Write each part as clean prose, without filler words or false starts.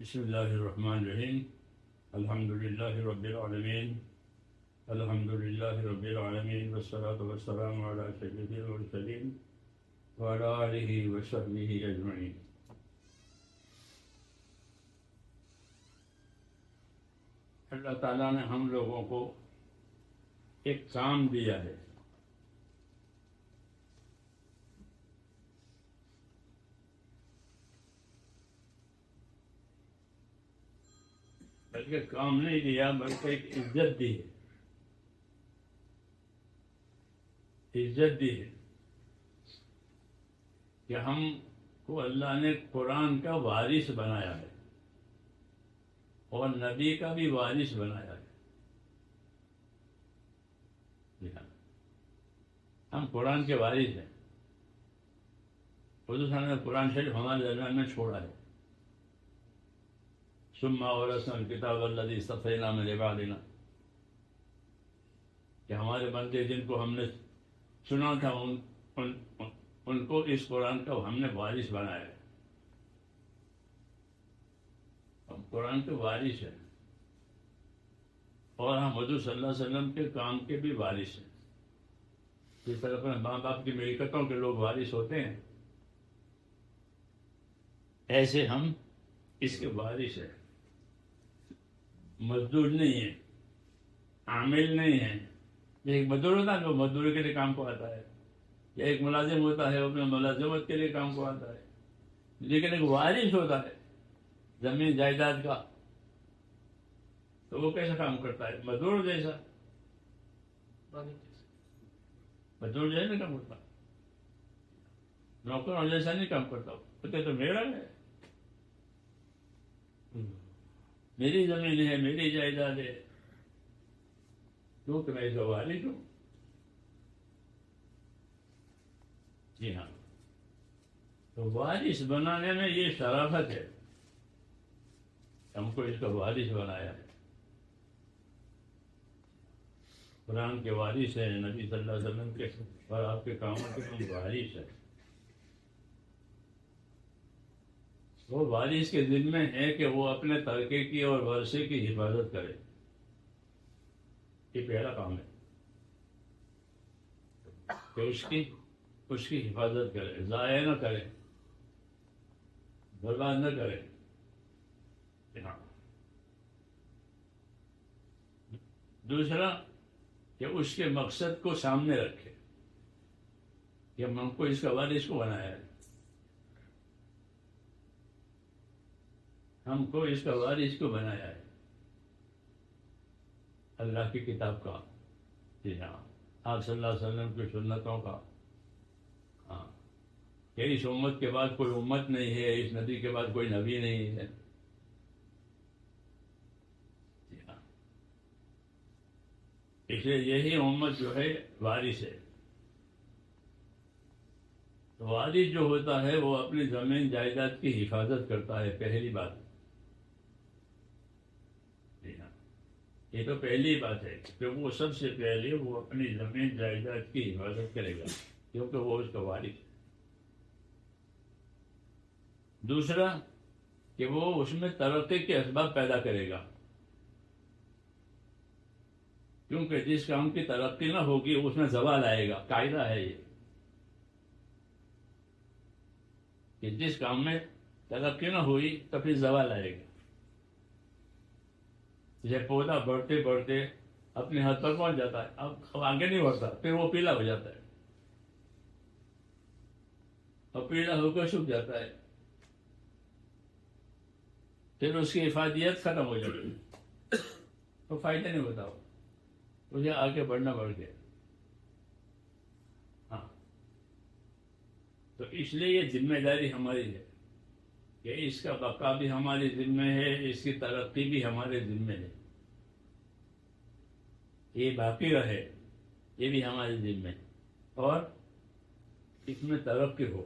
بسم اللہ الرحمن الرحیم الحمد للہ رب العالمین الحمد للہ رب العالمین والصلاة والسلام علی سید المرسلین وعلی آلہ وصحبہ اجمعین۔ اللہ تعالیٰ نے ہم لوگوں کو ایک کام دیا ہے، بلکہ کام نہیں دیا بلکہ ایک عزت دی ہے، عزت دی ہے کہ ہم کو اللہ نے قرآن کا وارث بنایا ہے اور نبی کا بھی وارث بنایا ہے۔ ہم قرآن کے وارث ہیں۔ حضور صلی اللہ علیہ وسلم نے قرآن شریف ہمارے درمیان میں چھوڑا ہے۔ ثم اورثنا الکتاب الذی اصطفینا من عبادنا، کہ ہمارے بندے جن کو ہم نے سنا تھا ان کو اس قرآن کا ہم نے وارث بنایا ہے۔ ہم قرآن کے وارث ہیں اور ہم حضور صلی اللہ علیہ وسلم کے کام کے بھی وارث ہیں۔ جس طرح اپنے ماں باپ کی ملکتوں کے لوگ وارث ہوتے ہیں، ایسے ہم اس کے وارث ہیں۔ مزدور نہیں ہے، عامل نہیں ہے۔ ایک مزدور ہوتا ہے وہ مزدوری کے لیے کام کو آتا ہے، یا ایک ملازم ہوتا ہے وہ اپنے ملازمت کے لیے کام کو آتا ہے، لیکن ایک وارث ہوتا ہے زمین جائیداد کا، تو وہ کیسا کام کرتا ہے؟ مزدور جیسا، مزدور جیسا نہیں کام کرتا، نوکر جیسا نہیں کام کرتا۔ بولتے تو میرا ہے، میری زمین ہے، میری جائیداد ہے، کیونکہ میں اس کا وارث ہوں۔ جی ہاں، تو وارث بنانے میں یہ شرافت ہے، ہم کو اس کا وارث بنایا ہے۔ قرآن کے وارث ہیں، نبی صلی اللہ علیہ وسلم کے اور آپ کے کاموں کے ہم وارث ہیں۔ وہ وارث کے ذمہ ہے کہ وہ اپنے ترکے کی اور ورثے کی حفاظت کرے، یہ پہلا کام ہے کہ اس کی حفاظت کرے، ضائع نہ کرے، برباد نہ کرے۔ ہاں، دوسرا کہ اس کے مقصد کو سامنے رکھے کہ ہم کو اس کا وارث کو بنایا ہے، ہم کو اس کا وارث کو بنایا ہے اللہ کی کتاب کا، جی ہاں، آپ صلی اللہ علیہ وسلم کی سنتوں کا، ہاں، کہ اس امت کے بعد کوئی امت نہیں ہے، اس نبی کے بعد کوئی نبی نہیں ہے۔ جی ہاں، اس لیے یہی امت جو ہے وارث ہے۔ وارث جو ہوتا ہے وہ اپنی زمین جائیداد کی حفاظت کرتا ہے، پہلی بات۔ یہ تو پہلی بات ہے کہ وہ سب سے پہلے وہ اپنی زمین جائیداد کی حفاظت کرے گا، کیونکہ وہ اس کا وارث ہے۔ دوسرا کہ وہ اس میں ترقی کے اسباب پیدا کرے گا، کیونکہ جس کام کی ترقی نہ ہوگی اس میں زوال آئے گا۔ قاعدہ ہے یہ کہ جس کام میں ترقی نہ ہوئی تو پھر زوال آئے گا۔ جیسے پودا بڑھتے بڑھتے اپنے حد پر پہنچ جاتا ہے، اب آگے نہیں بڑھتا، پھر وہ پیلا ہو جاتا ہے اور پیلا ہو کر سوکھ جاتا ہے، پھر اس کی افادیت ختم ہو جاتی ہے، تو فائدہ نہیں ہوتا، مجھے آگے بڑھنا پڑ گیا۔ ہاں، تو اس لیے یہ ذمہ داری ہماری ہے کہ اس کا بقا بھی ہمارے ذمہ ہے، اس کی ترقی بھی ہمارے ذمہ ہے، یہ باقی رہے یہ بھی ہمارے ذمہ ہے، اور اس میں ترقی ہو۔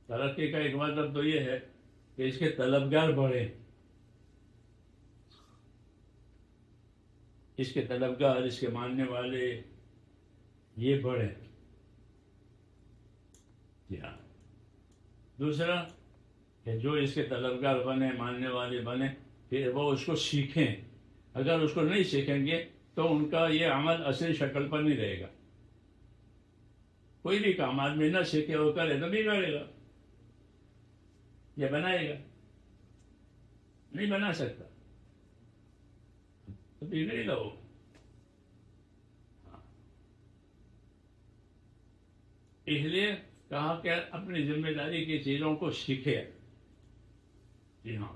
ترقی کا ایک مطلب تو یہ ہے کہ اس کے طلبگار بڑھیں، اس کے طلبگار، اس کے ماننے والے یہ بڑھیں۔ جی ہاں، دوسرا کہ جو اس کے طلبگار بنے، ماننے والے بنے، پھر وہ اس کو سیکھیں. اگر اس کو نہیں سیکھیں گے تو ان کا یہ عمل اصلی شکل پر نہیں رہے گا. کوئی بھی کام آدمی نہ سیکھے وہ کرے تو بگڑے گا. یہ بنائے گا نہیں بنا سکتا تو بگڑے گا وہ. اس لیے کہا کہ اپنی ذمہ داری کی چیزوں کو سیکھے. جی ہاں،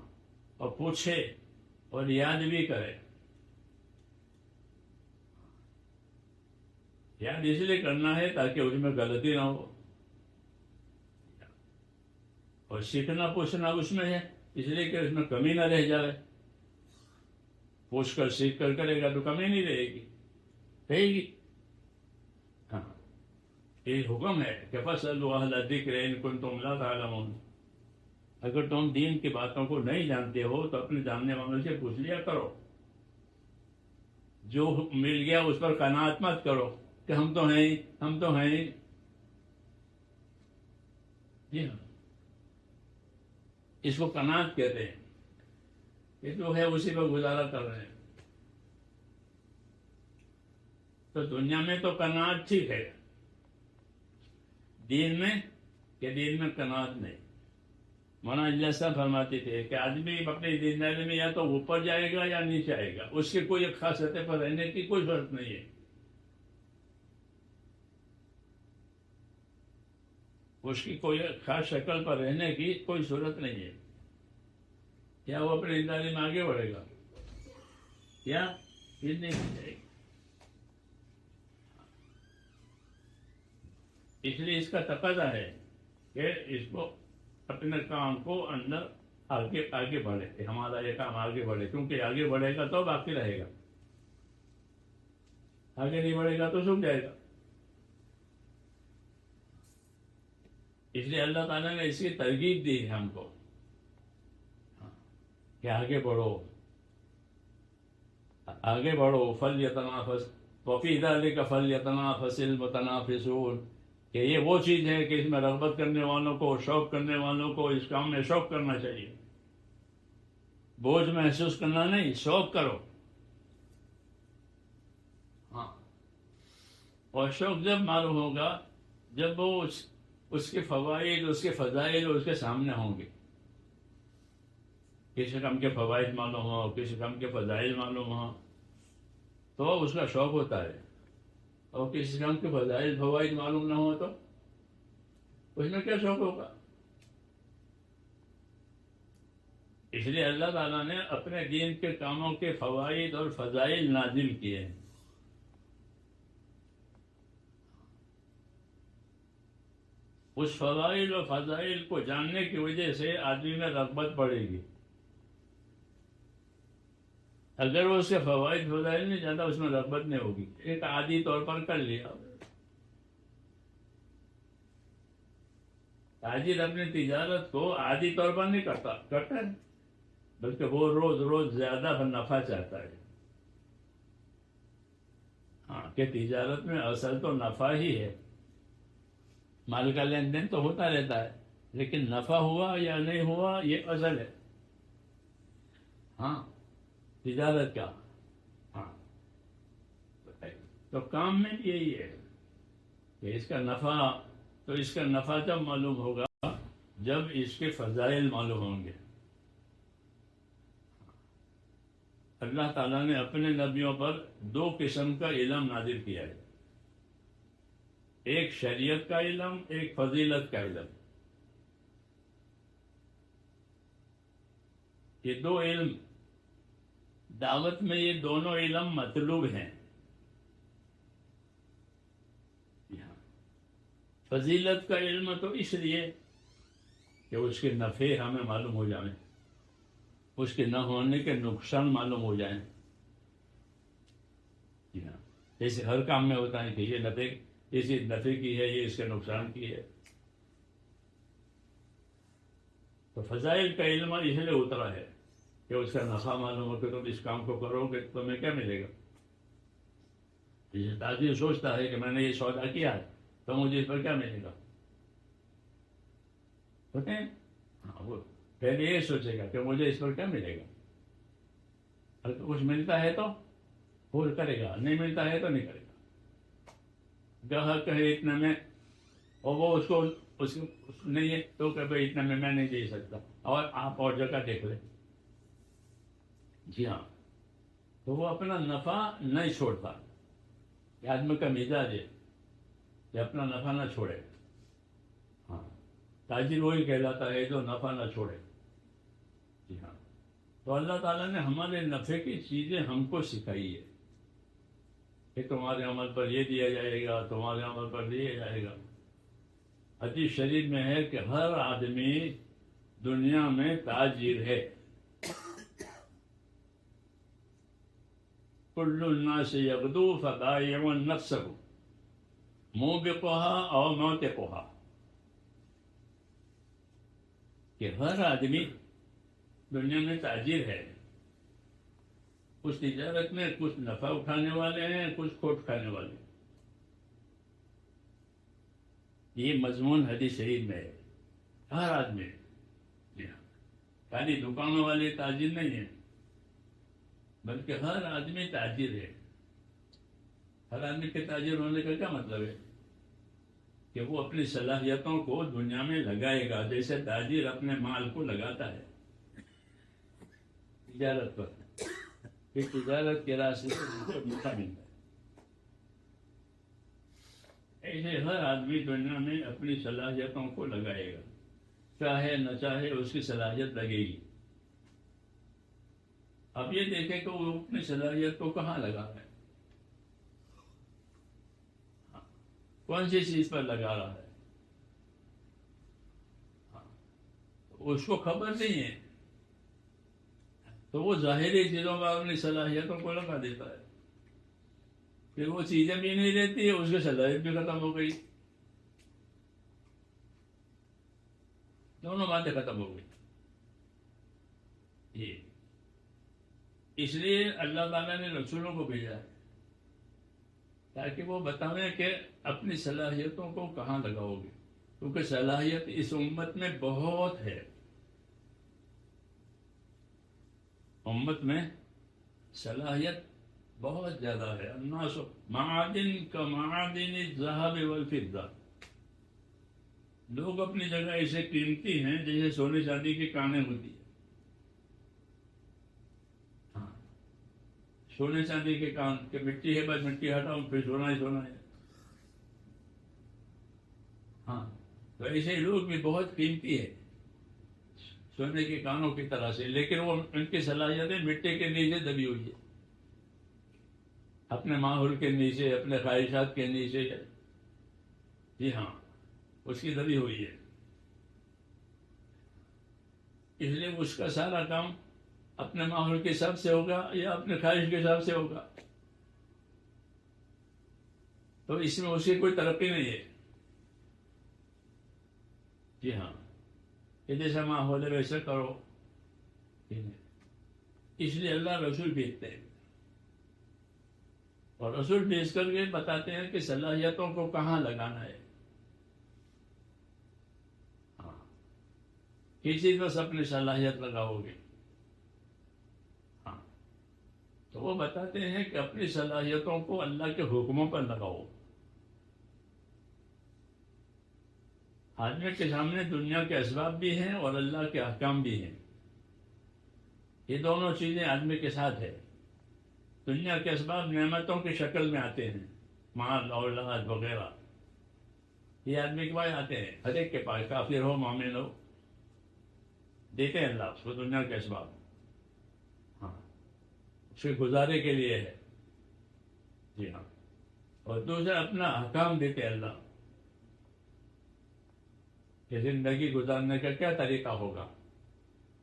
اور پوچھے اور یاد بھی کرے. یاد اس لیے کرنا ہے تاکہ اس میں غلطی نہ ہو، اور سیکھنا پوچھنا اس میں ہے اس لیے کہ اس میں کمی نہ رہ جائے. پوچھ کر سیکھ کر کرے گا تو کمی نہیں رہے گی، رہے گی. ہاں، یہ حکم ہے کہ فَاسْأَلُوا أَهْلَ الذِّكْرِ إِن كُنتُمْ لَا تَعْلَمُونَ. اگر تم دین کی باتوں کو نہیں جانتے ہو تو اپنے جاننے والوں سے پوچھ لیا کرو. جو مل گیا اس پر قناعت مت کرو کہ ہم تو ہیں ہم تو ہیں. جی ہاں، اس کو قناعت کہتے ہیں. یہ جو ہے اسی پر گزارا کر رہے ہیں. تو دنیا میں تو قناعت ٹھیک ہے، دین میں قناعت نہیں. مولانا اجلا صاحب فرماتے تھے کہ آدمی اپنی دینداری میں یا تو اوپر جائے گا یا نیچے آئے گا، اس کی کوئی ایک خاص سطح پر رہنے کی کوئی ضرورت نہیں ہے. اس کی کوئی خاص شکل پر رہنے کی کوئی صورت نہیں ہے. کیا وہ اپنی دینداری میں آگے بڑھے گا یا پھر نہیں ہو جائے گی. اس لیے اس کا تقاضا ہے کہ اس کو اپنے کام کو اندر آگے بڑھے کہ ہمارا یہ کام آگے بڑھے، کیونکہ آگے بڑھے گا تو باقی رہے گا. آگے نہیں بڑھے گا تو سوکھ جائے گا. اس لیے اللہ تعالیٰ نے اس کی ترغیب دی ہے ہم کو کہ آگے بڑھو آگے بڑھو. فَلْيَتَنَافَسْ وَفِي ذَلِكَ فَلْيَتَنَافَسِ الْمُتَنَافِسُونَ. کہ یہ وہ چیز ہے کہ اس میں رغبت کرنے والوں کو، شوق کرنے والوں کو اس کام میں شوق کرنا چاہیے. بوجھ محسوس کرنا نہیں، شوق کرو. ہاں، اور شوق جب معلوم ہوگا جب وہ اس کے فوائد، اس کے فضائل اس کے سامنے ہوں گے. کسی کام کے فوائد معلوم ہو، کسی کام کے فضائل معلوم ہو تو اس کا شوق ہوتا ہے. اور کسی کام کے فضائل فوائد معلوم نہ ہو تو اس میں کیا شوق ہوگا. اس لیے اللہ تعالیٰ نے اپنے دین کے کاموں کے فوائد اور فضائل نازل کیے ہیں. اس فضائل اور فضائل کو جاننے کی وجہ سے آدمی میں رغبت بڑھے گی. اگر وہ اس کے فوائد فضائل نہیں جانتا اس میں رغبت نہیں ہوگی. ایک عادی طور پر کر لیا. تاجر اپنی تجارت کو عادی طور پر نہیں کرتا ہے، بلکہ وہ روز زیادہ نفع چاہتا ہے. ہاں، کہ تجارت میں اصل تو نفع ہی ہے. مال کا لین دین تو ہوتا رہتا ہے، لیکن نفع ہوا یا نہیں ہوا یہ اصل ہے. ہاں، تجارت کا. ہاں، تو کام میں یہی ہے کہ اس کا نفع جب معلوم ہوگا جب اس کے فضائل معلوم ہوں گے. اللہ تعالیٰ نے اپنے نبیوں پر 2 قسم کا علم نازل کیا ہے. ایک شریعت کا علم، ایک فضیلت کا علم. یہ 2 علم دعوت میں، یہ دونوں علم مطلوب ہیں. فضیلت کا علم تو اس لیے کہ اس کے نفع ہمیں معلوم ہو جائیں، اس کے نہ ہونے کے نقصان معلوم ہو جائیں. جی ہاں، جیسے ہر کام میں ہوتا ہے کہ یہ نفع کی ہے، یہ اس کے نقصان کی ہے. تو فضائل کا علم اس لیے اترا ہے کہ اس کا نفع معلوم ہو کہ تم اس کام کو کرو گے تو تمہیں کیا ملے گا. جیسے تاجر سوچتا ہے کہ میں نے یہ سودا کیا ہے تو مجھے اس پر کیا ملے گا. پہلے یہ سوچے گا کہ مجھے اس پر کیا ملے گا. اگر کچھ ملتا ہے تو وہ کرے گا, نہیں ملتا ہے تو نہیں کرے گا. گاہک کہے اتنا میں, اور وہ اس کو نہیں ہے تو کہ بھائی اتنا میں نہیں دے سکتا, اور آپ اور جگہ دیکھ لیں. جی ہاں, تو وہ اپنا نفع نہیں چھوڑتا. یہ آدمی کا مزاج ہے کہ اپنا نفع نہ چھوڑے. ہاں, تاجر وہی کہلاتا ہے جو نفع نہ چھوڑے. جی ہاں, تو اللہ تعالیٰ نے ہمارے نفع کی چیزیں ہم کو سکھائی ہے کہ تمہارے عمل پر یہ دیا جائے گا, تمہارے عمل پر دیا جائے گا. حدیث شریف میں ہے کہ ہر آدمی دنیا میں تاجر ہے. کل الناس یغدو فبائع نفسہ موبقها او موتقها, کہ ہر آدمی دنیا میں تاجر ہے. کچھ تجارت میں کچھ نفع اٹھانے والے ہیں, کچھ کھوٹ کھانے والے ہیں. یہ مضمون حدیث شریف میں ہے, ہر آدمی. جی ہاں, خالی دکانوں والے تاجر نہیں ہیں, بلکہ ہر آدمی تاجر ہے. ہر آدمی کے تاجر ہونے کا کیا مطلب ہے؟ کہ وہ اپنی صلاحیتوں کو دنیا میں لگائے گا, جیسے تاجر اپنے مال کو لگاتا ہے تجارت پر, کہ تجارت کے راستے سے نفع ملتا ہے. ایسے ہر آدمی دنیا میں اپنی صلاحیتوں کو لگائے گا, چاہے نہ چاہے اس کی صلاحیت لگے گی. اب یہ دیکھیں کہ وہ اپنی صلاحیت کو کہاں لگا رہا ہے, کون سی چیز پر لگا رہا ہے. اس کو خبر نہیں ہے تو وہ ظاہری چیزوں پر اپنی صلاحیتوں کو لگا دیتا ہے. پھر وہ چیزیں بھی نہیں رہتی, اس کی صلاحیت بھی ختم ہو گئی, دونوں باتیں ختم ہو گئی. یہ اس لیے اللہ تعالیٰ نے رسولوں کو بھیجا ہے تاکہ وہ بتائیں کہ اپنی صلاحیتوں کو کہاں لگاؤ گے, کیونکہ صلاحیت اس امت میں بہت ہے. امت میں صلاحیت بہت زیادہ ہے. الناس معادن کا معادن الذهب والفضہ, لوگ اپنی جگہ ایسے قیمتی ہیں جیسے سونے چاندی کی کانیں ہوتی ہیں. ہاں, سونے چاندی کے کان, کہ مٹی ہے بس مٹی ہٹاؤ پھر سونا ہی سونا ہے. ہاں, تو ایسے لوگ بھی بہت قیمتی ہے سونے کے کانوں کی طرح سے, لیکن وہ ان کی صلاحیتیں مٹی کے نیچے دبی ہوئی ہے, اپنے ماحول کے نیچے, اپنے خواہشات کے نیچے. جی ہاں, اس کی دبی ہوئی ہے. اس لیے اس کا سارا کام اپنے ماحول کے حساب سے ہوگا یا اپنے خواہش کے حساب سے ہوگا, تو اس میں اس کی کوئی ترقی نہیں ہے. جی ہاں, کہ جیسا ماحول ہے ویسا کرو. اس لیے اللہ رسول بھیجتے ہیں, اور رسول بھیج کر کے بتاتے ہیں کہ صلاحیتوں کو کہاں لگانا ہے. ہاں, کسی بس اپنی صلاحیت لگاؤ گے. ہاں, تو وہ بتاتے ہیں کہ اپنی صلاحیتوں کو اللہ کے حکموں پر لگاؤ. آدمی کے سامنے دنیا کے اسباب بھی ہیں اور اللہ کے احکام بھی ہیں. یہ دونوں چیزیں آدمی کے ساتھ ہے. دنیا کے اسباب نعمتوں کی شکل میں آتے ہیں, مال اولاد وغیرہ, یہ آدمی کے پاس آتے ہیں, ہر ایک کے پاس, کافر ہو مومن ہو, دیتے ہیں اللہ اس کو دنیا کے اسباب. ہاں, اس کے گزارے کے لیے ہے. جی ہاں, اور دوسرا اپنا احکام دیتے ہیں اللہ کہ زندگی گزارنے کا کیا طریقہ ہوگا,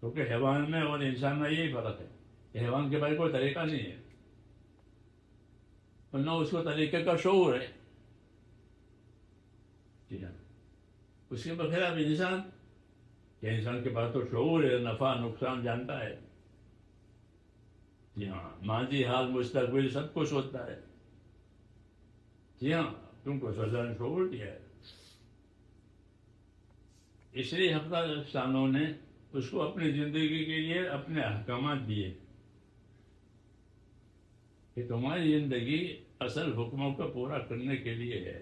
کیونکہ حیوان میں اور انسان میں یہی فرق ہے کہ حیوان کے پاس کوئی طریقہ نہیں ہے, اور نہ اس کو طریقے کا شعور ہے. جی ہاں, اس کے بغیر اب انسان, کہ انسان کے پاس تو شعور ہے, نفع نقصان جانتا ہے. جی ہاں, ماضی حال مستقبل سب کچھ ہوتا ہے. جی ہاں, تم کو سزا نے شعور دیا ہے. اس لیے ہفتہ افسانوں نے اس کو اپنی زندگی کے لیے اپنے احکامات دیے کہ تمہاری زندگی اصل حکموں کو پورا کرنے کے لیے ہے.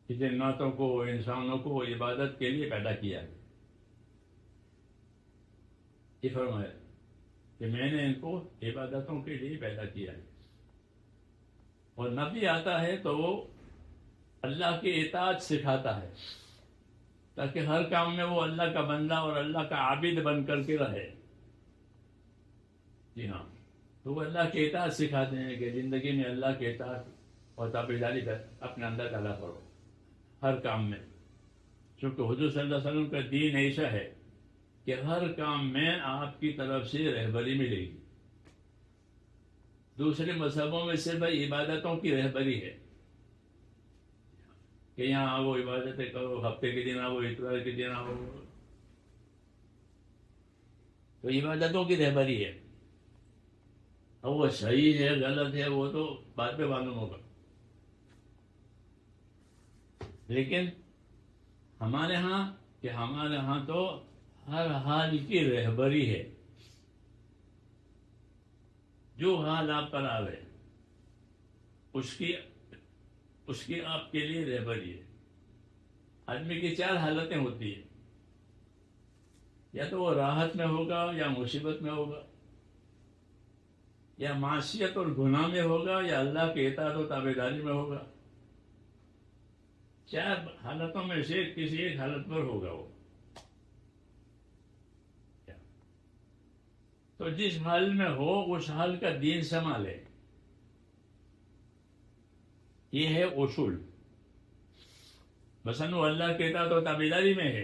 کہ جناتوں کو انسانوں کو عبادت کے لیے پیدا کیا ہے. یہ فرمایا کہ میں نے ان کو عبادتوں کے لیے پیدا کیا ہے. اور نبی آتا ہے تو وہ اللہ کی اطاعت سکھاتا ہے تاکہ ہر کام میں وہ اللہ کا بندہ اور اللہ کا عابد بن کر کے رہے. جی ہاں، تو وہ اللہ کی اطاعت سکھاتے ہیں کہ زندگی میں اللہ کی اطاعت اور تابعداری اپنے اندر پیدا کرو ہر کام میں. چونکہ حضور صلی اللہ علیہ وسلم کا دین ایسا ہے کہ ہر کام میں آپ کی طرف سے رہبری ملے گی. دوسرے مذہبوں میں صرف عبادتوں کی رہبری ہے کہ یہاں آؤ عبادتیں کرو، ہفتے کے دن آؤ، اتوار کے دن آؤ، تو عبادتوں کی رہبری ہے. اب وہ صحیح ہے غلط ہے وہ تو بعد میں معلوم ہوگا، لیکن ہمارے ہاں تو ہر حال کی رہبری ہے. جو حال آپ پر آوے اس کی آپ کے لیے رہبری ہے. آدمی کی 4 حالتیں ہوتی ہیں، یا تو وہ راحت میں ہوگا، یا مصیبت میں ہوگا، یا معصیت اور گناہ میں ہوگا، یا اللہ کے اطاعت و تابعداری میں ہوگا. 4 حالتوں میں سے کسی ایک حالت پر ہوگا وہ. تو جس حال میں ہو اس حال کا دین سنبھالے. یہ ہے اصول. مثلا وہ اللہ کے اطاعت و تابعداری میں ہے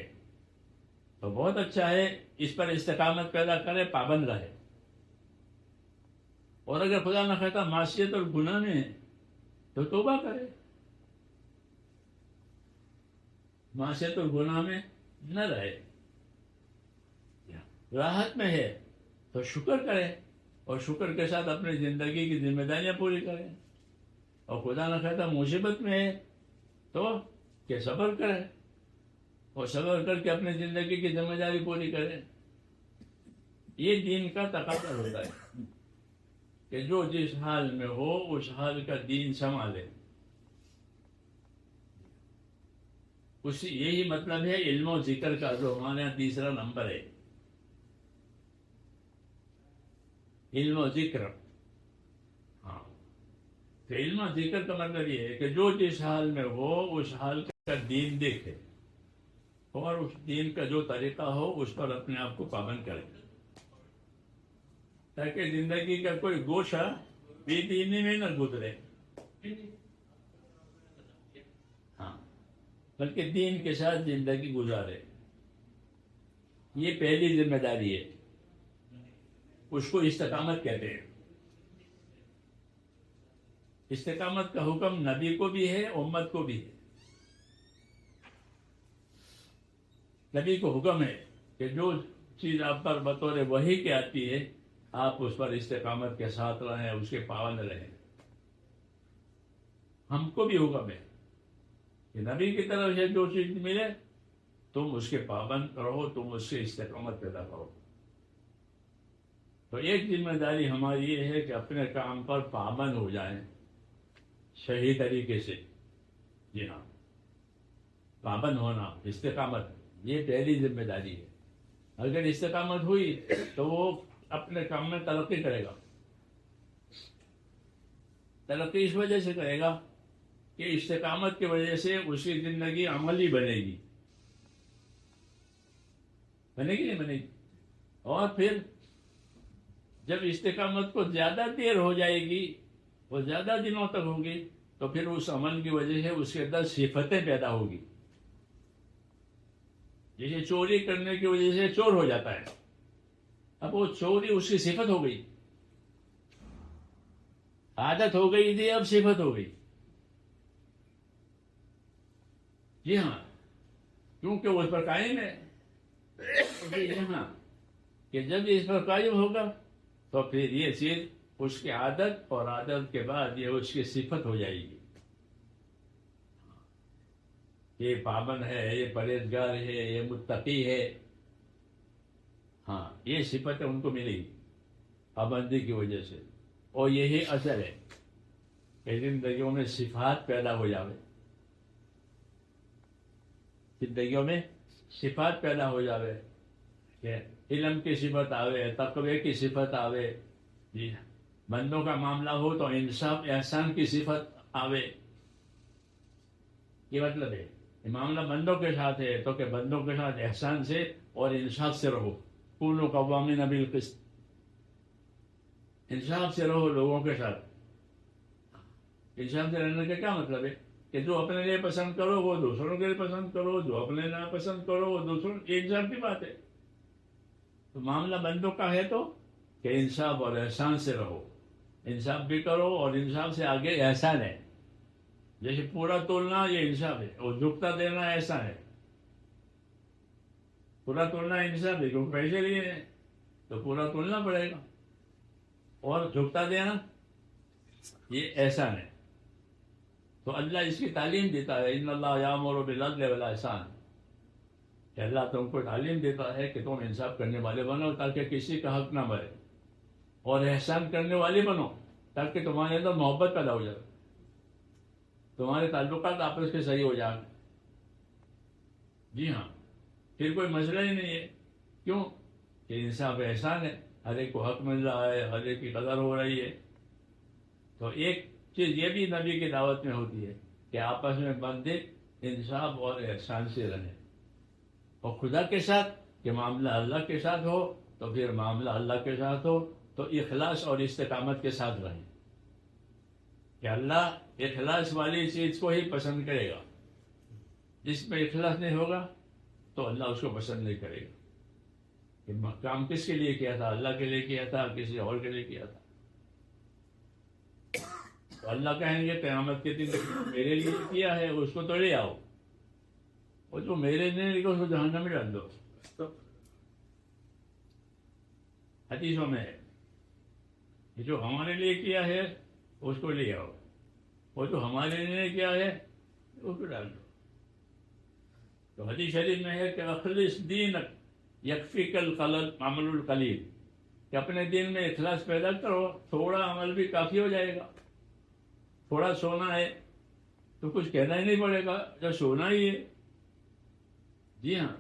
تو بہت اچھا ہے، اس پر استقامت پیدا کرے، پابند رہے. اور اگر خدا نہ خواستہ معصیت اور گناہ میں ہے تو توبہ کرے، معصیت اور گناہ میں نہ رہے. راحت میں ہے تو شکر کرے، اور شکر کے ساتھ اپنی زندگی کی ذمہ داریاں پوری کرے. اور خدا نہ خواستہ مصیبت میں ہے تو کہ صبر کرے، اور صبر کر کے اپنی زندگی کی ذمہ داری پوری کرے. یہ دین کا تقاضا ہوتا ہے کہ جو جس حال میں ہو اس حال کا دین سنبھالے. یہی مطلب ہے علم و ذکر کا، جو ہمارے یہاں تیسرا نمبر ہے. علم و ذکر. ہاں، تو علم و ذکر کا مطلب یہ ہے کہ جو جس حال میں ہو اس حال کا دین دیکھے، اور اس دین کا جو طریقہ ہو اس پر اپنے آپ کو پابند کرے، تاکہ زندگی کا کوئی گوشہ بے دینی میں نہ گزرے. ہاں، بلکہ دین کے ساتھ زندگی گزارے. یہ پہلی ذمہ داری ہے، اس کو استقامت کہتے ہیں. استقامت کا حکم نبی کو بھی ہے، امت کو بھی ہے. نبی کو حکم ہے کہ جو چیز آپ پر بطور وحی کے آتی ہے آپ اس پر استقامت کے ساتھ رہیں، اس کے پابند رہیں. ہم کو بھی حکم ہے کہ نبی کی طرف سے جو چیز ملے تم اس کے پابند رہو، تم اس سے استقامت پیدا کرو. تو ایک ذمہ داری ہماری یہ ہے کہ اپنے کام پر پابند ہو جائیں صحیح طریقے سے. جی ہاں، پابند ہونا، استقامت، یہ پہلی ذمہ داری ہے. اگر استقامت ہوئی تو وہ اپنے کام میں ترقی کرے گا. ترقی اس وجہ سے کرے گا کہ استقامت کی وجہ سے اس کی زندگی عملی بنے گی. بنے گی نہیں بنے گی. اور پھر جب استقامت کو زیادہ دیر ہو جائے گی، وہ زیادہ دنوں تک ہوگی، تو پھر اس عمل کی وجہ سے اس کے اندر صفتیں پیدا ہوگی. جیسے چوری کرنے کی وجہ سے چور ہو جاتا ہے، اب وہ چوری اس کی صفت ہو گئی، عادت ہو گئی تھی، اب صفت ہو گئی. جی ہاں، کیونکہ وہ اس پر قائم ہے. جی ہاں، کہ جب اس پر قائم ہوگا تو پھر یہ چیز اس کی عادت، اور عادت کے بعد یہ اس کی صفت ہو جائے گی. یہ پابند ہے، یہ پرہیزگار ہے، یہ متقی ہے. ہاں، یہ صفت ان کو ملے گی پابندی کی وجہ سے. اور یہی اثر ہے کہ زندگیوں میں صفات پیدا ہو جاوے، زندگیوں میں صفات پیدا ہو جاوے کہ علم کی صفت آوے، تقوی کی صفت آوے. جی، بندوں کا معاملہ ہو تو انصاف احسان کی صفت آوے. یہ مطلب ہے یہ معاملہ بندوں کے ساتھ ہے تو کہ بندوں کے ساتھ احسان سے اور انصاف سے رہو. کونوا قوامین بالقسط، انصاف سے رہو لوگوں کے ساتھ. انصاف سے رہنے کا کیا مطلب ہے کہ جو اپنے لیے پسند کرو وہ دوسروں کے لیے پسند کرو، جو اپنے لیے پسند کرو وہ دوسروں. یہ انصاف کی بات ہے. تو معاملہ بندوں کا ہے تو کہ انصاف اور احسان سے رہو. انصاف بھی کرو اور انصاف سے آگے احسان ہے. جیسے پورا تولنا یہ انصاف ہے اور جھکتا دینا احسان ہے. پورا تولنا انصاف ہے کیونکہ پیسے لیے ہیں تو پورا تولنا پڑے گا، اور جھکتا دینا یہ احسان ہے. تو اللہ اس کی تعلیم دیتا ہے، ان اللہ یامر بالعدل والاحسان، کہ اللہ تم کو تعلیم دیتا ہے کہ تم انصاف کرنے والے بنو تاکہ کسی کا حق نہ مرے، اور احسان کرنے والے بنو تاکہ تمہارے اندر محبت پیدا ہو جائے، تمہارے تعلقات آپس کے صحیح ہو جائیں. جی ہاں، پھر کوئی مسئلہ ہی نہیں ہے. کیوں کہ انصاف احسان ہے، ہر ایک کو حق مل رہا ہے، ہر ایک کی قدر ہو رہی ہے. تو ایک چیز یہ بھی نبی کی دعوت میں ہوتی ہے کہ آپس میں بندے انصاف اور احسان سے رہیں. اور خدا کے ساتھ کہ معاملہ اللہ کے ساتھ ہو تو پھر معاملہ اللہ کے ساتھ ہو تو اخلاص اور استقامت کے ساتھ رہیں، کہ اللہ اخلاص والی چیز کو ہی پسند کرے گا. جس میں اخلاص نہیں ہوگا تو اللہ اس کو پسند نہیں کرے گا. کہ کام کس کے لیے کیا تھا؟ اللہ کے لیے کیا تھا، کسی اور کے لیے کیا تھا؟ تو اللہ کہیں گے قیامت کے دن میرے لیے کیا ہے اس کو تو لے آؤ، اور جو میرے لیے نہیں اس کو جہنم میں ڈال دو. حدیثوں میں ہے کہ جو ہمارے لیے کیا ہے اس کو لے آؤ، اور جو ہمارے لیے کیا ہے اس کو ڈال دو. تو حدیث شریف میں ہے کہ اخلص دینک یکفیک العمل القلیل، کہ اپنے دین میں اخلاص پیدا کرو، تھوڑا عمل بھی کافی ہو جائے گا. تھوڑا سونا ہے تو کچھ کہنا ہی نہیں پڑے گا، جو سونا ہی ہے. جی ہاں،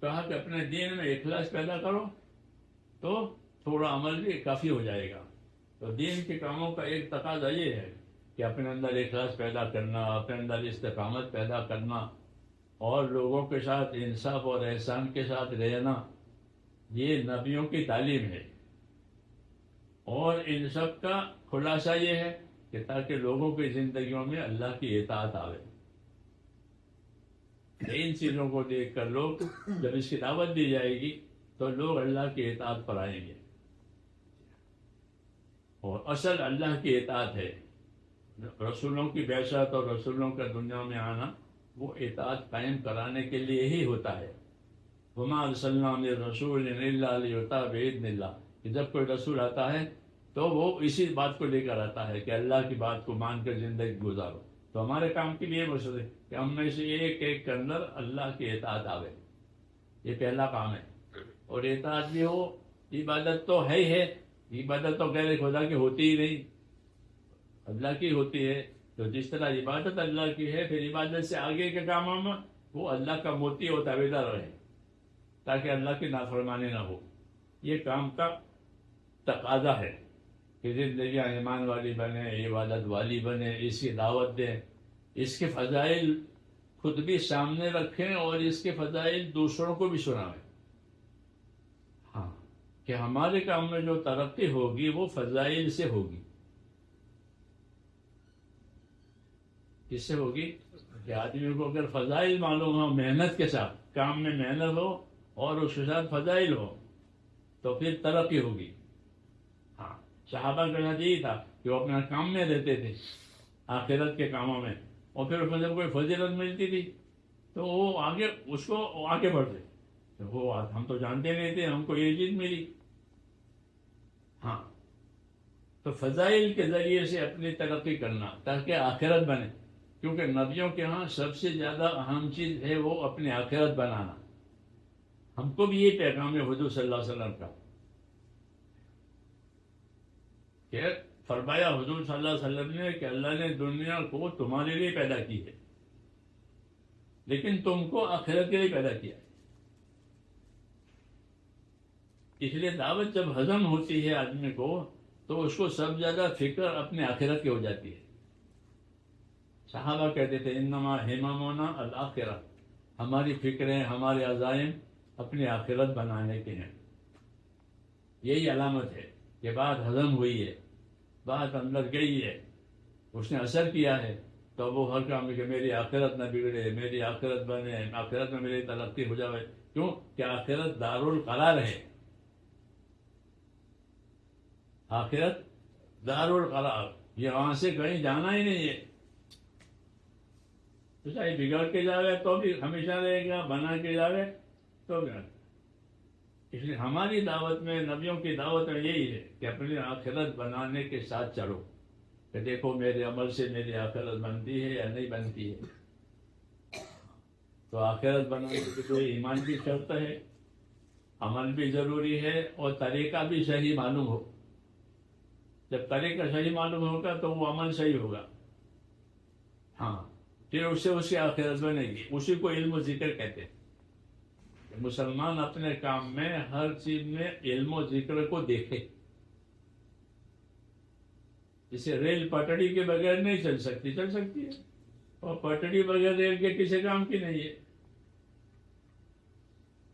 کہا کہ اپنے دین میں اخلاص پیدا کرو تو تھوڑا عمل بھی کافی ہو جائے گا. تو دین کے کاموں کا ایک تقاضا یہ ہے کہ اپنے اندر اخلاص پیدا کرنا، اپنے اندر استقامت پیدا کرنا، اور لوگوں کے ساتھ انصاف اور احسان کے ساتھ رہنا. یہ نبیوں کی تعلیم ہے، اور ان سب کا خلاصہ یہ ہے کہ تاکہ لوگوں کی زندگیوں میں اللہ کی اطاعت آوے. ان چیزوں کو دیکھ کر لوگ جب اس کی دعوت دی جائے گی تو لوگ اللہ کی اطاعت پر آئیں گے. اور اصل اللہ کی اطاعت ہے. رسولوں کی بعثت اور رسولوں کا دنیا میں آنا وہ اطاعت قائم کرانے کے لیے ہی ہوتا ہے. وما ارسلنا من رسول الا لیطاع باذن اللہ، کہ جب کوئی رسول آتا ہے تو وہ اسی بات کو لے کر آتا ہے کہ اللہ کی بات کو مان کر زندگی گزارو. تو ہمارے کام کے لیے مقصد ہے کہ ہم میں سے ایک ایک کے اندر اللہ کی اطاعت آوے. یہ پہلا کام ہے. اور اطاعت بھی ہو، عبادت تو ہے ہی ہے، عبادت تو غیر خدا کی ہوتی ہی نہیں، اللہ کی ہوتی ہے. تو جس طرح عبادت اللہ کی ہے، پھر عبادت سے آگے کے کاموں میں وہ اللہ کا موتی اور تابعدار رہے تاکہ اللہ کی نافرمانی نہ ہو. یہ کام کا تقاضا ہے کہ زندگیاں ایمان والی بنے، عبادت والی بنے، اس کی دعوت دیں، اس کے فضائل خود بھی سامنے رکھیں اور اس کے فضائل دوسروں کو بھی سنائیں. ہاں، کہ ہمارے کام میں جو ترقی ہوگی وہ فضائل سے ہوگی. کس سے ہوگی؟ کہ آدمی کو اگر فضائل معلوم ہو، محنت کے ساتھ کام میں محنت ہو اور اس کے ساتھ فضائل ہو تو پھر ترقی ہوگی. ہاں، صحابہ کا ساتھ یہی تھا کہ وہ اپنا کام میں رہتے تھے، آخرت کے کاموں میں، اور پھر اس میں جب کوئی فضیلت ملتی تھی تو وہ آگے اس کو آگے بڑھتے. وہ ہم تو جانتے نہیں تھے، ہم کو یہ چیز ملی. ہاں، تو فضائل کے ذریعے سے اپنی ترقی کرنا تاکہ آخرت بنے، کیونکہ نبیوں کے ہاں سب سے زیادہ اہم چیز ہے وہ اپنی آخرت بنانا. ہم کو بھی یہ پیغام ہے حضور صلی اللہ علیہ وسلم کا کہ فرمایا حضور صلی اللہ علیہ وسلم نے کہ اللہ نے دنیا کو تمہارے لیے پیدا کی ہے لیکن تم کو آخرت کے لیے پیدا کیا ہے. اس لیے دعوت جب ہضم ہوتی ہے آدمی کو تو اس کو سب زیادہ فکر اپنے آخرت کی ہو جاتی ہے. صحابہ کہتے تھے انما ہممنا الآخرہ، ہماری فکریں ہمارے عزائم اپنی آخرت بنانے کے ہیں. یہی علامت ہے کہ بات ہضم ہوئی ہے، بات اندر گئی ہے، اس نے اثر کیا ہے، تو وہ ہر کام میں کہ میری آخرت نہ بگڑے، میری آخرت بنے، آخرت میں میری ترقی ہو جائے. کیوں کہ آخرت دارالقرار ہے. آخرت دارالقرار، یہ وہاں سے کہیں جانا ہی نہیں ہے. تو چاہے بگڑ کے جاوے تو بھی ہمیشہ رہے گا، بنا کے جاوے تو بھی. اس لیے ہماری دعوت میں، نبیوں کی دعوت میں یہی ہے کہ اپنی آخرت بنانے کے ساتھ چلو، کہ دیکھو میرے عمل سے میری آخرت بنتی ہے یا نہیں بنتی ہے. تو آخرت بنانے کے لیے ایمان بھی شرط ہے، عمل بھی ضروری ہے، اور طریقہ بھی صحیح معلوم ہو. جب طریقہ صحیح معلوم ہوگا تو وہ عمل صحیح ہوگا. ہاں، پھر اس سے اس کی آخرت بنے گی. اسی کو علم و ذکر کہتے ہیں. مسلمان اپنے کام میں ہر چیز میں علم و ذکر کو دیکھے. جسے ریل پٹڑی کے بغیر نہیں چل سکتی، چل سکتی ہے، اور پٹڑی بغیر ریل کے کسی کام کی نہیں ہے.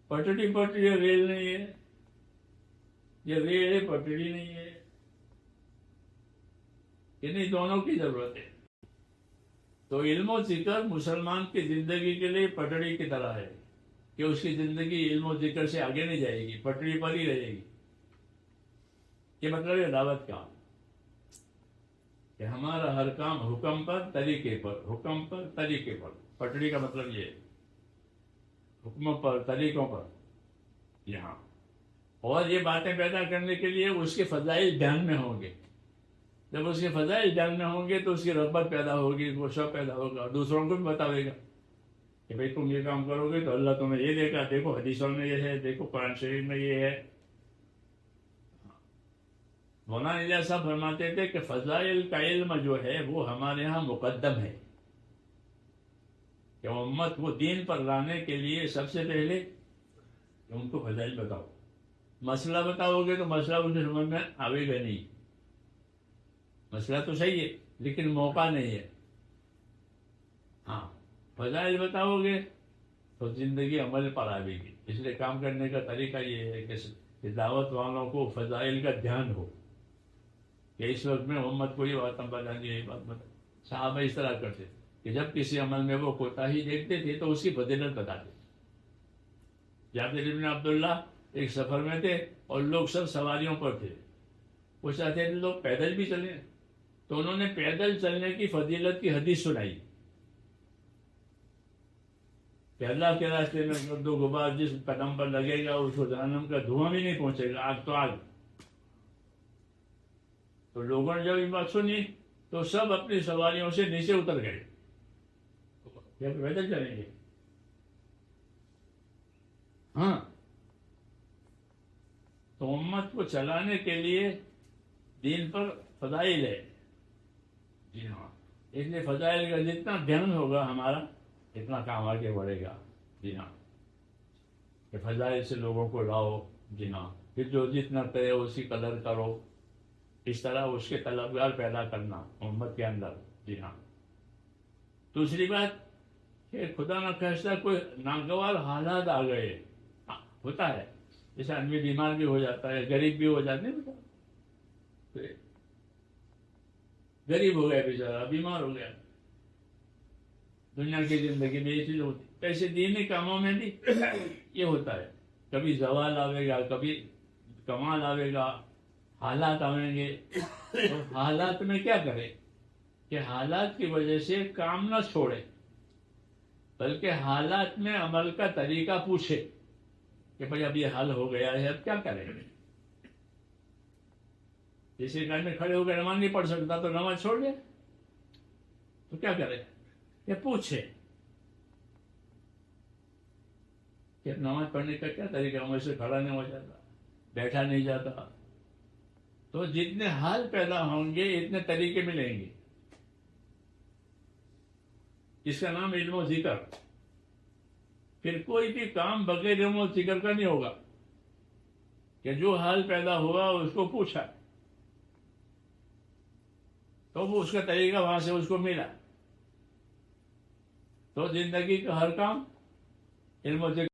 پٹڑی ریل نہیں ہے، یہ ریل ہے پٹڑی نہیں ہے. انہیں دونوں کی ضرورت ہے. تو علم و ذکر مسلمان کی زندگی کے لیے پٹڑی کی طرح ہے کہ اس کی زندگی علم و ذکر سے آگے نہیں جائے گی، پٹڑی پر ہی رہے گی. یہ مطلب ہے دعوت کا کہ ہمارا ہر کام حکم پر، طریقے پر، حکم پر، طریقے پر. پٹڑی کا مطلب یہ ہے حکموں پر، طریقوں پر. یہاں اور یہ باتیں پیدا کرنے کے لیے اس کے فضائل دھیان میں ہوں گے. جب اس کے فضائل دھیان میں ہوں گے تو اس کی رغبت پیدا ہوگی، وہ شوق پیدا ہوگا، اور دوسروں کو بھی بتاوے گا کہ بھائی تم یہ کام کرو گے تو اللہ تمہیں یہ دے گا. دیکھو حدیثوں میں یہ ہے، دیکھو قرآن شریف میں یہ ہے. مولانا الیاس صاحب فرماتے تھے کہ فضائل کا علم جو ہے وہ ہمارے ہاں مقدم ہے، کہ امت کو دین پر لانے کے لیے سب سے پہلے ان کو فضائل بتاؤ. مسئلہ بتاؤ گے تو مسئلہ ان کے سمجھ میں آئے گا نہیں. مسئلہ تو صحیح ہے لیکن موقع نہیں ہے. ہاں، فضائل بتاؤ گے تو زندگی عمل پر آئے گی. اس لیے کام کرنے کا طریقہ یہ ہے کہ دعوت والوں کو فضائل کا دھیان ہو کہ اس وقت میں امت کو یہ بات بتانی ہے. یہ بات بتا. صحابہ اس طرح کرتے کہ جب کسی عمل میں وہ کوتاہی دیکھتے تھے تو اس کی فضیلت بتاتے. جابر بن عبداللہ ایک سفر میں تھے اور لوگ سب سواریوں پر تھے. وہ چاہتے تھے لوگ پیدل بھی چلیں، تو انہوں نے پیدل چلنے کی فضیلت کی حدیث سنائی کہ اللہ کے راستے میں گرد و غبار جس قدم پر لگے گا اس کو جہنم کا دھواں بھی نہیں پہنچے گا، آگ تو آگ. تو لوگوں نے جب یہ بات سنی تو سب اپنی سواریوں سے نیچے اتر گئے. پیدل چلیں گے. ہاں، تو امت کو چلانے کے لیے دین پر فضائل ہے. جی ہاں، اس لیے فضائل کا جتنا دھیان ہوگا ہمارا اتنا کام آگے بڑھے گا. جی ہاں، کہ فضائل سے لوگوں کو لاؤ. جی ہاں، پھر جو جتنا کرے اسی قدر کرو. اس طرح اس کے طلبگار پیدا کرنا امت کے اندر. جی ہاں. دوسری بات کہ خدا نہ خواستہ کوئی ناگوار حالات آ گئے. ہوتا ہے، جیسے آدمی بیمار بھی ہو جاتا ہے، غریب بھی ہو جاتے ہیں. غریب ہو گیا بیچارہ، بیمار ہو گیا. دنیا کی زندگی میں یہ چیز ہوتی. ایسے دینی کاموں میں بھی یہ ہوتا ہے. کبھی زوال آئے گا، کبھی کمال آئے گا، حالات آئیں گے. اور حالات میں کیا کرے کہ حالات کی وجہ سے کام نہ چھوڑے، بلکہ حالات میں عمل کا طریقہ پوچھے کہ بھائی اب یہ حل ہو گیا ہے، اب کیا کریں. جیسے گھر میں کھڑے ہو کے نماز نہیں پڑھ سکتا تو نماز چھوڑ دے، تو کیا کرے. کہ پوچھے کہ نماز پڑھنے کا کیا طریقہ، میں سے کھڑا نہیں ہو جاتا، بیٹھا نہیں جاتا. تو جتنے حال پیدا ہوں گے اتنے طریقے ملیں گے. اس کا نام علم و ذکر. پھر کوئی بھی کام بغیر علم و ذکر کا نہیں ہوگا کہ جو حال پیدا ہوا اس کو پوچھا تو وہ اس کا طریقہ وہاں سے اس کو ملا. تو زندگی کا ہر کام علم و ذکر